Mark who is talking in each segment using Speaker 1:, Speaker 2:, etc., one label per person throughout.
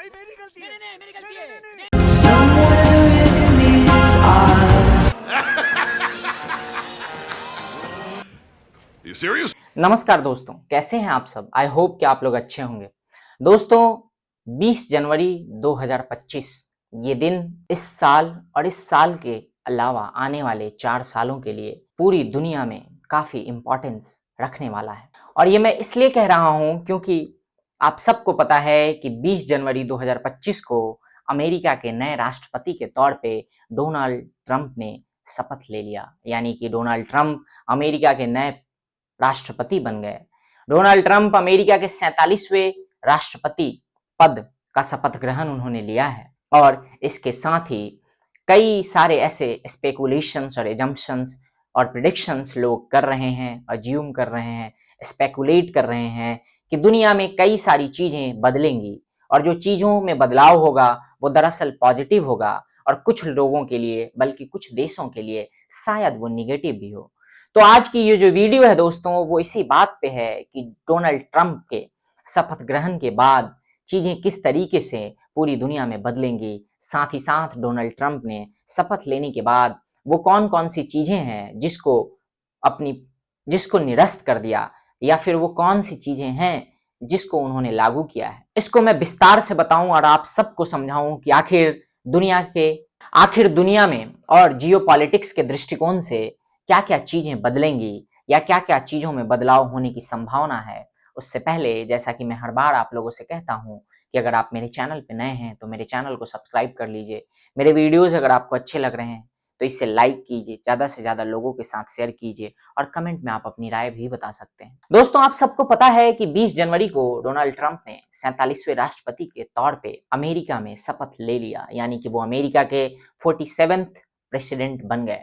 Speaker 1: भाई मेरी गलती है। नहीं, मेरी गलती है।
Speaker 2: You serious?
Speaker 3: नमस्कार दोस्तों, कैसे हैं आप सब। आई होप कि आप लोग अच्छे होंगे। दोस्तों 20 जनवरी 2025 ये दिन इस साल और इस साल के अलावा आने वाले 4 सालों के लिए पूरी दुनिया में काफी इम्पोर्टेंस रखने वाला है। और ये मैं इसलिए कह रहा हूं क्योंकि आप सबको पता है कि 20 जनवरी 2025 को अमेरिका के नए राष्ट्रपति के तौर पे डोनाल्ड ट्रंप ने शपथ ले लिया। यानी कि डोनाल्ड ट्रंप अमेरिका के नए राष्ट्रपति बन गए। डोनाल्ड ट्रंप अमेरिका के 47वें राष्ट्रपति पद का शपथ ग्रहण उन्होंने लिया है। और इसके साथ ही कई सारे ऐसे स्पेकुलेशंस और एजम्पशंस और प्रिडिक्शंस लोग कर रहे हैं, अज्यूम कर रहे हैं, स्पेकुलेट कर रहे हैं कि दुनिया में कई सारी चीजें बदलेंगी और जो चीजों में बदलाव होगा वो दरअसल पॉजिटिव होगा और कुछ लोगों के लिए बल्कि कुछ देशों के लिए शायद वो निगेटिव भी हो। तो आज की ये जो वीडियो है दोस्तों वो इसी बात पे है कि डोनाल्ड ट्रंप के शपथ ग्रहण के बाद चीजें किस तरीके से पूरी दुनिया में बदलेंगी। साथ ही साथ डोनाल्ड ट्रंप ने शपथ लेने के बाद वो कौन कौन सी चीजें हैं जिसको निरस्त कर दिया या फिर वो कौन सी चीजें हैं जिसको उन्होंने लागू किया है। इसको मैं विस्तार से बताऊं और आप सबको समझाऊं कि आखिर दुनिया में और जियोपॉलिटिक्स के दृष्टिकोण से क्या क्या चीजें बदलेंगी या क्या क्या चीजों में बदलाव होने की संभावना है। उससे पहले जैसा कि मैं हर बार आप लोगों से कहता हूं कि अगर आप मेरे चैनल पे नए हैं तो मेरे चैनल को सब्सक्राइब कर लीजिए। मेरे वीडियोस अगर आपको अच्छे लग रहे हैं तो इसे लाइक कीजिए, ज्यादा से ज्यादा लोगों के साथ शेयर कीजिए और कमेंट में आप अपनी राय भी बता सकते हैं। दोस्तों आप सबको पता है कि 20 जनवरी को डोनाल्ड ट्रंप ने 47वें राष्ट्रपति के तौर पे अमेरिका में शपथ ले लिया। यानी कि वो अमेरिका के 47th प्रेसिडेंट बन गए।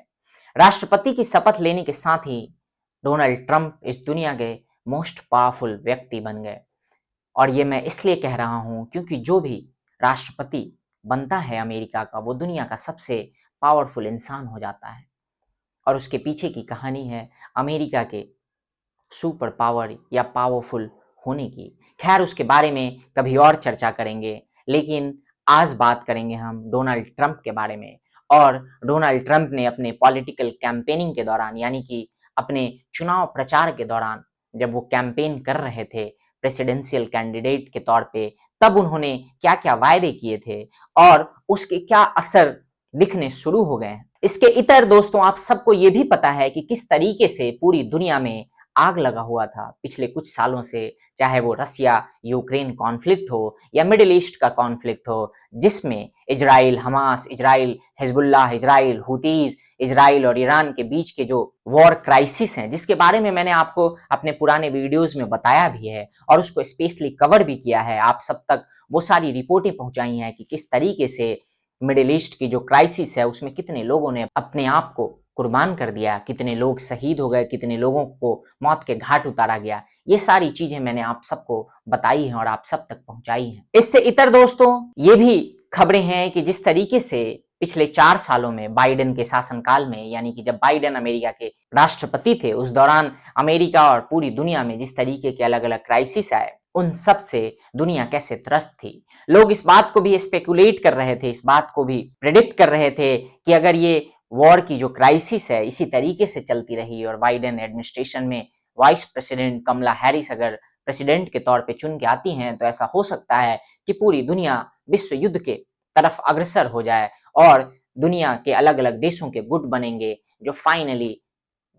Speaker 3: राष्ट्रपति की शपथ लेने के साथ ही डोनाल्ड ट्रंप इस दुनिया के मोस्ट पावरफुल व्यक्ति बन गए। और ये मैं इसलिए कह रहा हूं क्योंकि जो भी राष्ट्रपति बनता है अमेरिका का वो दुनिया का सबसे पावरफुल इंसान हो जाता है। और उसके पीछे की कहानी है अमेरिका के सुपर पावर या पावरफुल होने की। खैर उसके बारे में कभी और चर्चा करेंगे, लेकिन आज बात करेंगे हम डोनाल्ड ट्रंप के बारे में। और डोनाल्ड ट्रंप ने अपने पॉलिटिकल कैंपेनिंग के दौरान यानी कि अपने चुनाव प्रचार के दौरान जब वो कैंपेन कर रहे थे प्रेसिडेंशियल कैंडिडेट के तौर पे, तब उन्होंने क्या क्या वायदे किए थे और उसके क्या असर दिखने शुरू हो गए हैं। इसके इतर दोस्तों आप सबको ये भी पता है कि किस तरीके से पूरी दुनिया में आग लगा हुआ था पिछले कुछ सालों से, चाहे वो रसिया यूक्रेन कॉन्फ्लिक्ट हो या मिडिल ईस्ट का कॉन्फ्लिक्ट हो, जिसमें Israel Hamas, Israel Hezbollah, Israel हुतीज, Israel और ईरान के बीच के जो वॉर क्राइसिस हैं, जिसके बारे में मैंने आपको अपने पुराने वीडियोस में बताया भी है और उसको स्पेशली कवर भी किया है। आप सब तक वो सारी रिपोर्टें पहुंचाई हैं कि किस तरीके से मिडिल ईस्ट की जो क्राइसिस है उसमें कितने लोगों ने अपने आप को कुर्बान कर दिया, कितने लोग शहीद हो गए, कितने लोगों को मौत के घाट उतारा गया। ये सारी चीजें मैंने आप सबको बताई हैं और आप सब तक पहुंचाई हैं। इससे इतर दोस्तों ये भी खबरें हैं कि जिस तरीके से पिछले 4 सालों में बाइडेन के शासनकाल में, यानी कि जब बाइडेन अमेरिका के राष्ट्रपति थे, उस दौरान अमेरिका और पूरी दुनिया में जिस तरीके के अलग अलग क्राइसिस आए उन सब से दुनिया कैसे त्रस्त थी। लोग इस बात को भी स्पेकुलेट कर रहे थे, इस बात को भी प्रेडिक्ट कर रहे थे कि अगर ये वॉर की जो क्राइसिस है इसी तरीके से चलती रही और बाइडेन एडमिनिस्ट्रेशन में वाइस प्रेसिडेंट कमला हैरिस अगर प्रेसिडेंट के तौर पे चुन के आती हैं तो ऐसा हो सकता है कि पूरी दुनिया विश्व युद्ध के तरफ अग्रसर हो जाए और दुनिया के अलग अलग देशों के गुट बनेंगे जो फाइनली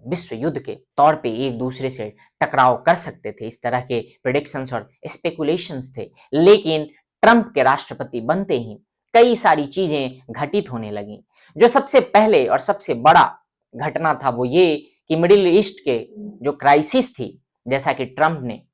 Speaker 3: विश्व युद्ध के तौर पे एक दूसरे से टकराव कर सकते थे। इस तरह के प्रेडिक्शंस और स्पेकुलेशंस थे। लेकिन ट्रंप के राष्ट्रपति बनते ही कई सारी चीजें घटित होने लगी। जो सबसे पहले और सबसे बड़ा घटना था वो ये कि मिडिल ईस्ट के जो क्राइसिस थी, जैसा कि ट्रंप ने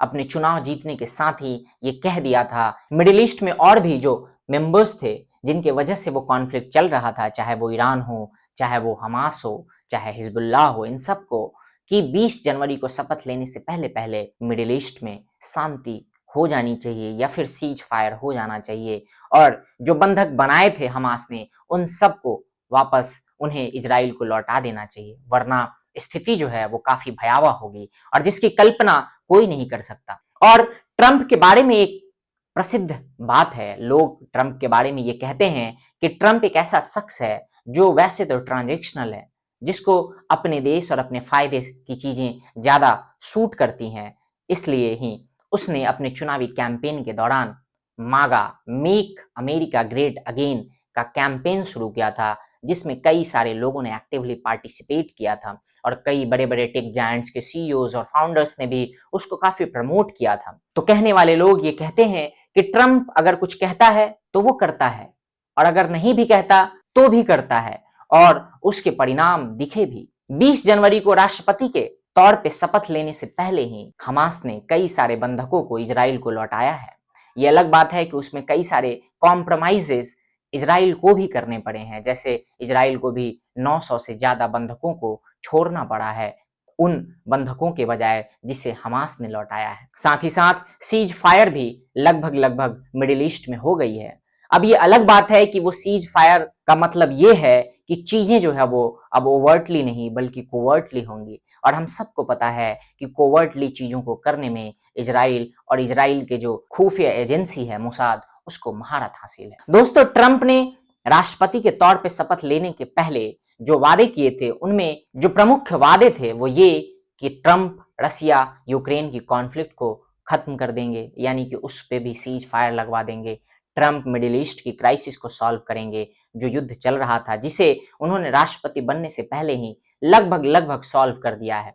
Speaker 3: अपने चुनाव जीतने के साथ ही ये कह दिया था, मिडिल ईस्ट में और भी जो मेंबर्स थे जिनके वजह से वो कॉन्फ्लिक्ट चल रहा था, चाहे वो ईरान हो, चाहे वो हमास हो, चाहे हिजबुल्लाह हो, इन सबको कि 20 जनवरी को शपथ लेने से पहले पहले मिडिल ईस्ट में शांति हो जानी चाहिए या फिर सीज फायर हो जाना चाहिए और जो बंधक बनाए थे हमास ने उन सबको वापस उन्हें इजराइल को लौटा देना चाहिए, वरना स्थिति जो है वो काफी भयावह होगी और जिसकी कल्पना कोई नहीं कर सकता। और ट्रंप के बारे में एक प्रसिद्ध बात है, लोग ट्रंप के बारे में ये कहते हैं कि ट्रंप एक ऐसा शख्स है जो वैसे तो ट्रांजैक्शनल है, जिसको अपने देश और अपने फायदे की चीजें ज्यादा सूट करती हैं, इसलिए ही उसने अपने चुनावी कैंपेन के दौरान मागा मेक अमेरिका ग्रेट अगेन का कैंपेन शुरू किया था, जिसमें कई सारे लोगों ने एक्टिवली पार्टिसिपेट किया था और कई बड़े बड़े टेक जायंट्स के सीईओज और फाउंडर्स ने भी उसको काफी प्रमोट किया था। तो कहने वाले लोग ये कहते हैं कि ट्रंप अगर कुछ कहता है तो वो करता है, और अगर नहीं भी कहता तो भी करता है, और उसके परिणाम दिखे भी। 20 जनवरी को राष्ट्रपति के तौर पे शपथ लेने से पहले ही हमास ने कई सारे बंधकों को इजराइल को लौटाया है। ये अलग बात है कि उसमें कई सारे कॉम्प्रोमाइजेस इजराइल को भी करने पड़े हैं, जैसे इजराइल को भी 900 से ज्यादा बंधकों को छोड़ना पड़ा है उन बंधकों के बजाय जिसे हमास ने लौटाया है। साथ ही साथ सीज फायर भी लगभग मिडिल ईस्ट में हो गई है। अब ये अलग बात है कि वो सीज फायर का मतलब ये है कि चीजें जो है वो अब ओवर्टली नहीं बल्कि कोवर्टली होंगी, और हम सबको पता है कि कोवर्टली चीजों को करने में इजराइल और इजराइल के जो खुफिया एजेंसी है मोसाद, उसको महारत हासिल है। दोस्तों, ट्रंप ने राष्ट्रपति के तौर पे शपथ लेने के पहले जो वादे किए थे, उनमें जो प्रमुख वादे थे वो ये कि ट्रंप रसिया यूक्रेन की कॉन्फ्लिक्ट को खत्म कर देंगे, यानी कि उस पे भी सीज फायर लगवा देंगे। ट्रंप मिडिल ईस्ट की क्राइसिस को सॉल्व करेंगे, जो युद्ध चल रहा था, जिसे उन्होंने राष्ट्रपति बनने से पहले ही लगभग सॉल्व कर दिया है।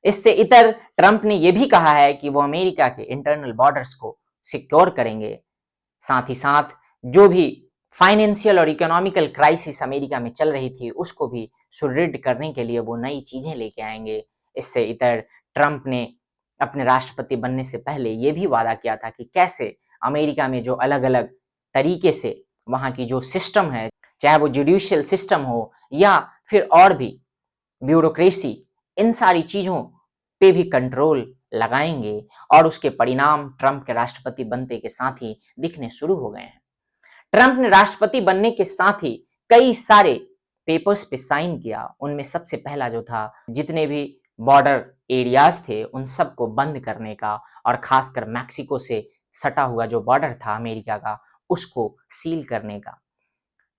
Speaker 3: इससे इतर ट्रंप ने यह भी कहा है कि वो अमेरिका के इंटरनल बॉर्डर्स को सिक्योर करेंगे। साथ ही साथ जो भी फाइनेंशियल और इकोनॉमिकल क्राइसिस अमेरिका में चल रही थी, उसको भी सुदृढ़ करने के लिए वो नई चीजें लेके आएंगे। इससे इतर ट्रंप ने अपने राष्ट्रपति बनने से पहले ये भी वादा किया था कि कैसे अमेरिका में जो अलग अलग तरीके से वहां की जो सिस्टम है, चाहे वो जुडिशियल सिस्टम हो या फिर और भी ब्यूरोक्रेसी, इन सारी चीजों पे भी कंट्रोल लगाएंगे, और उसके परिणाम ट्रंप के राष्ट्रपति बनते के साथ ही दिखने शुरू हो गए हैं। ट्रंप ने राष्ट्रपति बनने के साथ ही कई सारे पेपर्स पे साइन किया। उनमें सबसे पहला जो था, जितने भी बॉर्डर एरियाज थे उन सबको बंद करने का, और खासकर मैक्सिको से सटा हुआ जो बॉर्डर था अमेरिका का, उसको सील करने का।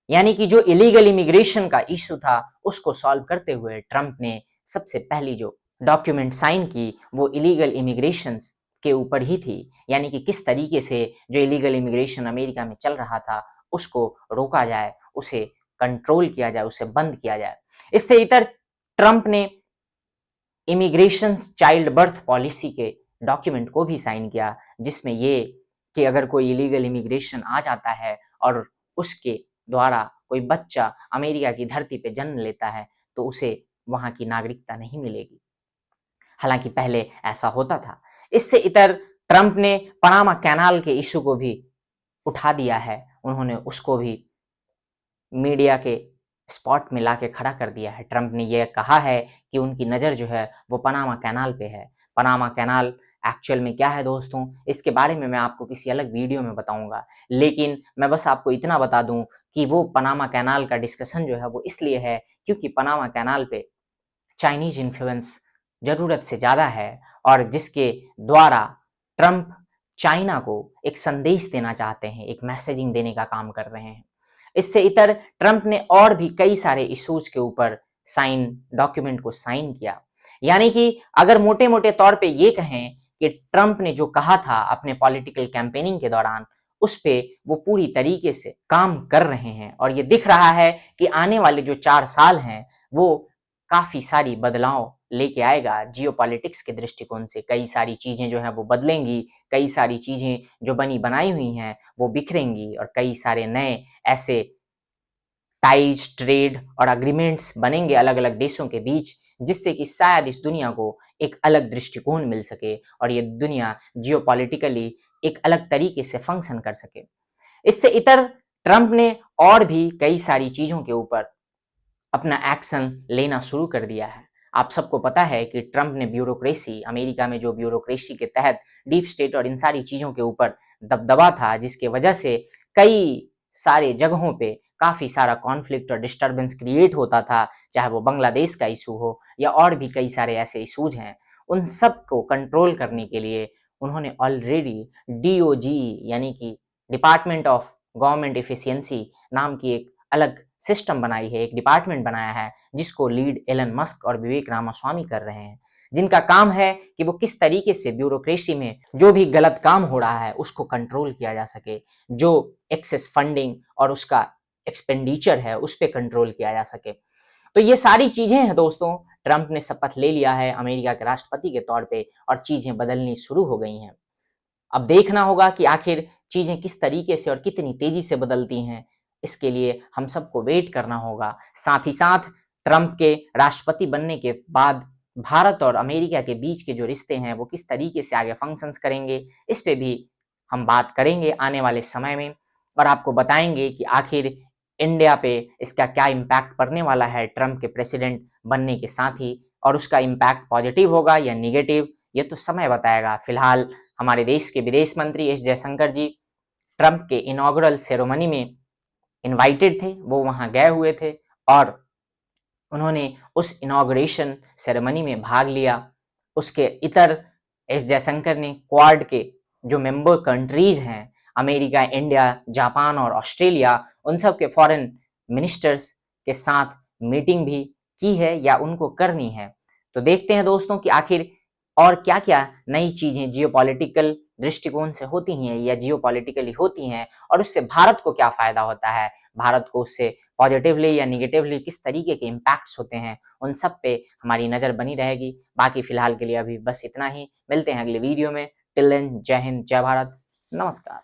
Speaker 3: यानी कि जो इलीगल इमिग्रेशन का इशू था उसको सॉल्व करते हुए ट्रंप ने सबसे पहली जो डॉक्यूमेंट साइन की वो इलीगल इमिग्रेशन के ऊपर ही थी, यानी कि किस तरीके से जो इलीगल इमिग्रेशन अमेरिका में चल रहा था उसको रोका जाए, उसे कंट्रोल किया जाए, उसे बंद किया जाए। इससे इतर ट्रंप ने इमिग्रेशन चाइल्ड बर्थ पॉलिसी के डॉक्यूमेंट को भी साइन किया, जिसमें ये कि अगर कोई इलीगल इमिग्रेशन आ जाता है और उसके द्वारा कोई बच्चा अमेरिका की धरती पे जन्म लेता है तो उसे वहां की नागरिकता नहीं मिलेगी। हालांकि पहले ऐसा होता था। इससे इतर ट्रंप ने पनामा कैनाल के इशू को भी उठा दिया है। उन्होंने उसको भी मीडिया के स्पॉट में लाके खड़ा कर दिया है। ट्रंप ने यह कहा है कि उनकी नज़र जो है वो पनामा कैनाल पे है। पनामा कैनाल एक्चुअल में क्या है दोस्तों, इसके बारे में मैं आपको किसी अलग वीडियो में बताऊंगा, लेकिन मैं बस आपको इतना बता दूं कि वो पनामा कैनाल का डिस्कशन जो है वो इसलिए है क्योंकि पनामा कैनाल पे चाइनीज इन्फ्लुएंस जरूरत से ज़्यादा है, और जिसके द्वारा ट्रंप चाइना को एक संदेश देना चाहते हैं, एक मैसेजिंग देने का काम कर रहे हैं। इससे इतर ट्रंप ने और भी कई सारे इश्यूज के ऊपर डॉक्यूमेंट को साइन किया। यानी कि अगर मोटे मोटे तौर पे ये कहें कि ट्रंप ने जो कहा था अपने पॉलिटिकल कैंपेनिंग के दौरान, उस पे वो पूरी तरीके से काम कर रहे हैं, और ये दिख रहा है कि आने वाले जो 4 साल हैं वो काफी सारी बदलाव लेके आएगा। जियोपॉलिटिक्स के दृष्टिकोण से कई सारी चीजें जो है वो बदलेंगी, कई सारी चीजें जो बनी बनाई हुई हैं वो बिखरेंगी, और कई सारे नए ऐसे टाइज, ट्रेड और अग्रीमेंट्स बनेंगे अलग अलग देशों के बीच, जिससे कि शायद इस दुनिया को एक अलग दृष्टिकोण मिल सके और ये दुनिया जियोपॉलिटिकली एक अलग तरीके से फंक्शन कर सके। इससे इतर ट्रंप ने और भी कई सारी चीजों के ऊपर अपना एक्शन लेना शुरू कर दिया है। आप सबको पता है कि ट्रंप ने ब्यूरोक्रेसी, अमेरिका में जो ब्यूरोक्रेसी के तहत डीप स्टेट और इन सारी चीजों के ऊपर दबदबा था, जिसके वजह से कई सारे जगहों पे काफी सारा कॉन्फ्लिक्ट और डिस्टर्बेंस क्रिएट होता था, चाहे वो बांग्लादेश का इशू हो या और भी कई सारे ऐसे इशूज हैं। उन सब को कंट्रोल करने के लिए उन्होंने ऑलरेडी DOGE यानी कि डिपार्टमेंट ऑफ गवर्नमेंट एफिशिएंसी नाम की एक अलग सिस्टम बनाई है, एक डिपार्टमेंट बनाया है जिसको लीड एलन मस्क और विवेक रामास्वामी कर रहे हैं, जिनका काम है कि वो किस तरीके से ब्यूरोक्रेसी में जो भी गलत काम हो रहा है उसको कंट्रोल किया जा सके, जो एक्सेस फंडिंग और उसका एक्सपेंडिचर है उस पर कंट्रोल किया जा सके। तो ये सारी चीजें हैं दोस्तों, ट्रंप ने शपथ ले लिया है अमेरिका के राष्ट्रपति के तौर पे और चीजें बदलनी शुरू हो गई हैं। अब देखना होगा कि आखिर चीजें किस तरीके से और कितनी तेजी से बदलती हैं, इसके लिए हम सबको वेट करना होगा। साथ ही साथ ट्रंप के राष्ट्रपति बनने के बाद भारत और अमेरिका के बीच के जो रिश्ते हैं वो किस तरीके से आगे फंक्शंस करेंगे, इस पे भी हम बात करेंगे आने वाले समय में और आपको बताएंगे कि आखिर इंडिया पे इसका क्या इम्पैक्ट पड़ने वाला है ट्रंप के प्रेसिडेंट बनने के साथ ही, और उसका इम्पैक्ट पॉजिटिव होगा या निगेटिव ये तो समय बताएगा। फिलहाल हमारे देश के विदेश मंत्री एस जयशंकर जी ट्रंप के इनॉग्रल सेरेमनी में इनवाइटेड थे, वो वहां गए हुए थे और उन्होंने उस इनॉग्रेशन सेरेमनी में भाग लिया। उसके इतर एस जयशंकर ने क्वाड के जो मेंबर कंट्रीज हैं अमेरिका, इंडिया, जापान और ऑस्ट्रेलिया, उन सब के फॉरेन मिनिस्टर्स के साथ मीटिंग भी की है या उनको करनी है। तो देखते हैं दोस्तों कि आखिर और क्या क्या नई चीजें जियोपॉलिटिकल दृष्टिकोण से होती हैं या जियोपॉलिटिकली होती हैं और उससे भारत को क्या फायदा होता है, भारत को उससे पॉजिटिवली या निगेटिवली किस तरीके के इम्पैक्ट्स होते हैं, उन सब पे हमारी नज़र बनी रहेगी। बाकी फिलहाल के लिए अभी बस इतना ही, मिलते हैं अगले वीडियो में। टिल देन जय हिंद, जय भारत, नमस्कार।